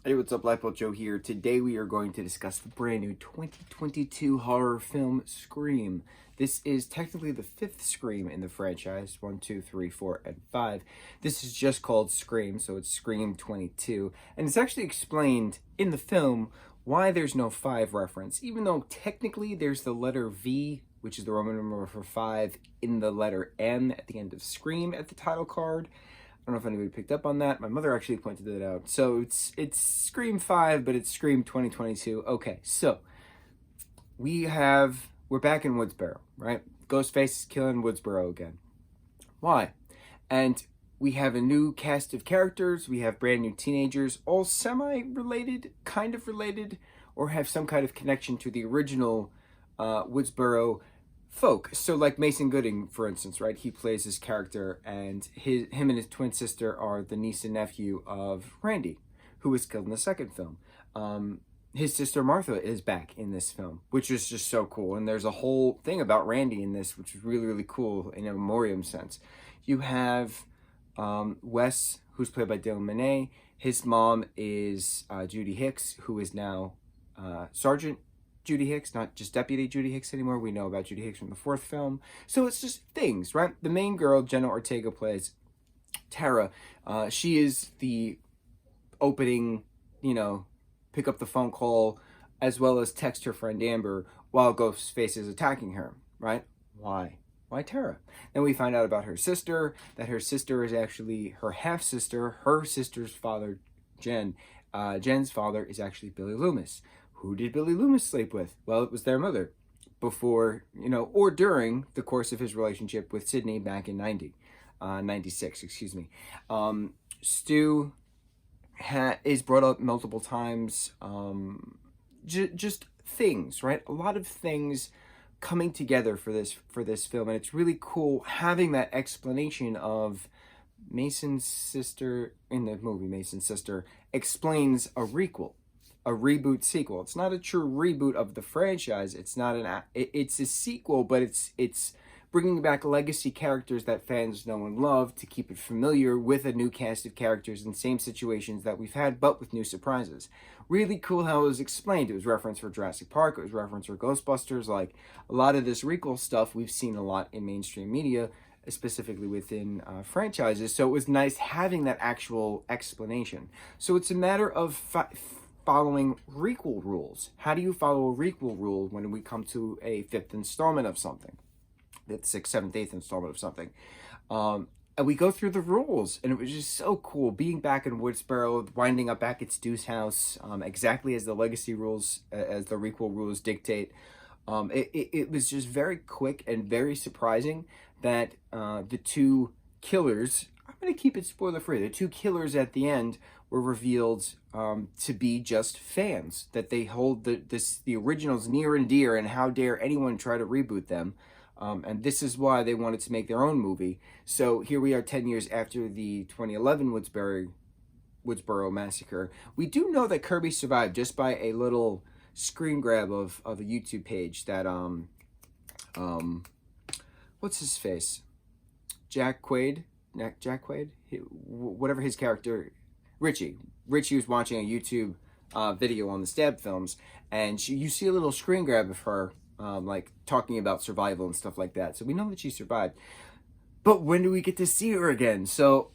Hey, what's up? lightboltjoe here. Today we are going to discuss the brand new 2022 horror film Scream. This is technically the fifth Scream in the franchise. 1, 2, 3, 4, and 5. This is just called Scream, so it's Scream 22. And it's actually explained in the film why there's no 5 reference, even though technically there's the letter V, which is the Roman number for 5, in the letter M at the end of Scream at the title card. I don't know if anybody picked up on that. My mother actually pointed it out. So it's Scream 5, but it's Scream 2022. Okay, so we're back in Woodsboro, right? Ghostface is killing Woodsboro again. Why? And we have a new cast of characters. We have brand new teenagers, all semi-related, kind of related, or have some kind of connection to the original Woodsboro folk. So like Mason Gooding, for instance, right? He plays his character, and him and his twin sister are the niece and nephew of Randy, who was killed in the second film. His sister Martha is back in this film, which is just so cool. And there's a whole thing about Randy in this, which is really, really cool in a memoriam sense. You have Wes, who's played by Dylan Monet. His mom is Judy Hicks, who is now Sergeant Judy Hicks, not just Deputy Judy Hicks anymore. We know about Judy Hicks from the fourth film. So it's just things, right? The main girl, Jenna Ortega, plays Tara. She is the opening, pick up the phone call, as well as text her friend Amber while Ghostface is attacking her, right? Why? Why Tara? Then we find out about her sister, that her sister is actually her half-sister, her sister's father, Jen. Jen's father is actually Billy Loomis. Who did Billy Loomis sleep with? Well, it was their mother before, or during the course of his relationship with Sydney back in 96, excuse me. Stu is brought up multiple times. Just things, right? A lot of things coming together for this film. And it's really cool having that explanation of Mason's sister in the movie. Mason's sister explains a requel. A reboot sequel. It's not a true reboot of the franchise. It's not it's a sequel, but it's bringing back legacy characters that fans know and love to keep it familiar with a new cast of characters in same situations that we've had, but with new surprises. Really cool how it was explained. It was reference for Jurassic Park. It was reference for Ghostbusters. Like a lot of this requel stuff we've seen a lot in mainstream media, specifically within franchises. So it was nice having that actual explanation. So it's a matter of following requel rules. How do you follow a requel rule when we come to a 5th installment of something? The 6th, 7th, 8th installment of something. And we go through the rules, and it was just so cool being back in Woodsboro, winding up back at Stu's house, exactly as the legacy rules, as the requel rules dictate. It was just very quick and very surprising that the two killers, I'm going to keep it spoiler free, the two killers at the end were revealed to be just fans, that they hold the originals near and dear, and how dare anyone try to reboot them. And this is why they wanted to make their own movie. So here we are 10 years after the 2011 Woodsboro massacre. We do know that Kirby survived just by a little screen grab of a YouTube page that, what's his face? Jack Quaid? Whatever his character... Richie was watching a YouTube video on the Stab films, and you see a little screen grab of her, like talking about survival and stuff like that. So we know that she survived. But when do we get to see her again? So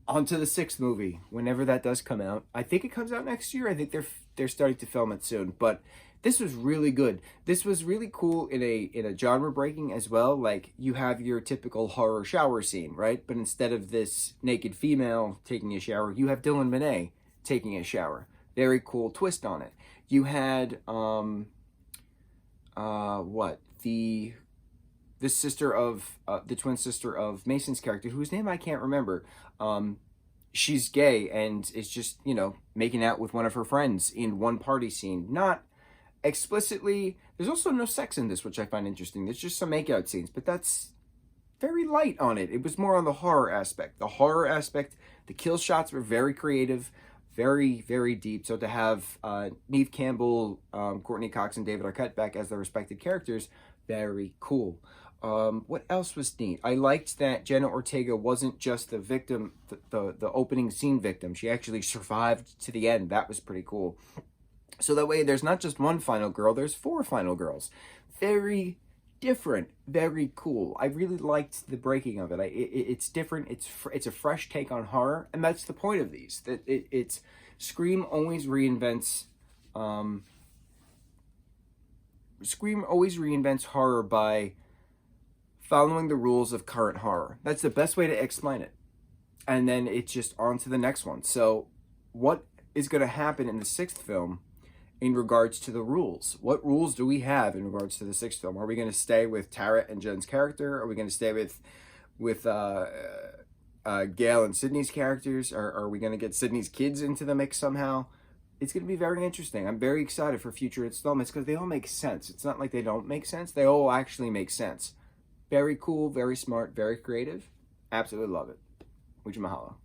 on to the 6th movie, whenever that does come out. I think it comes out next year. I think they're starting to film it soon. But this was really good. This was really cool in a genre breaking as well. Like you have your typical horror shower scene, right? But instead of this naked female taking a shower, you have Dylan Monet taking a shower. Very cool twist on it. You had the sister of the twin sister of Mason's character, whose name I can't remember. She's gay and is just, making out with one of her friends in one party scene. Not explicitly. There's also no sex in this, which I find interesting. There's just some makeout scenes, but that's very light on it. It was more on the horror aspect. The kill shots were very creative, very, very deep. So to have Neve Campbell, Courtney Cox, and David Arquette back as their respective characters, very cool. What else was neat? I liked that Jenna Ortega wasn't just the victim, the opening scene victim. She actually survived to the end. That was pretty cool. So that way, there's not just one final girl, there's 4 final girls. Very different, very cool. I really liked the breaking of it. It's different. It's a fresh take on horror, and that's the point of these. That it's Scream always reinvents. Scream always reinvents horror by following the rules of current horror. That's the best way to explain it. And then it's just on to the next one. So, what is going to happen in the 6th film? In regards to the rules, what rules do we have in regards to the 6th film? Are we going to stay with Tara and Jen's character? Are we going to stay with Gail and Sydney's characters? Are we going to get Sydney's kids into the mix somehow? It's going to be very interesting. I'm very excited for future installments because they all make sense. It's not like they don't make sense. They all actually make sense. Very cool, very smart, very creative. Absolutely love it. Mucho mahalo.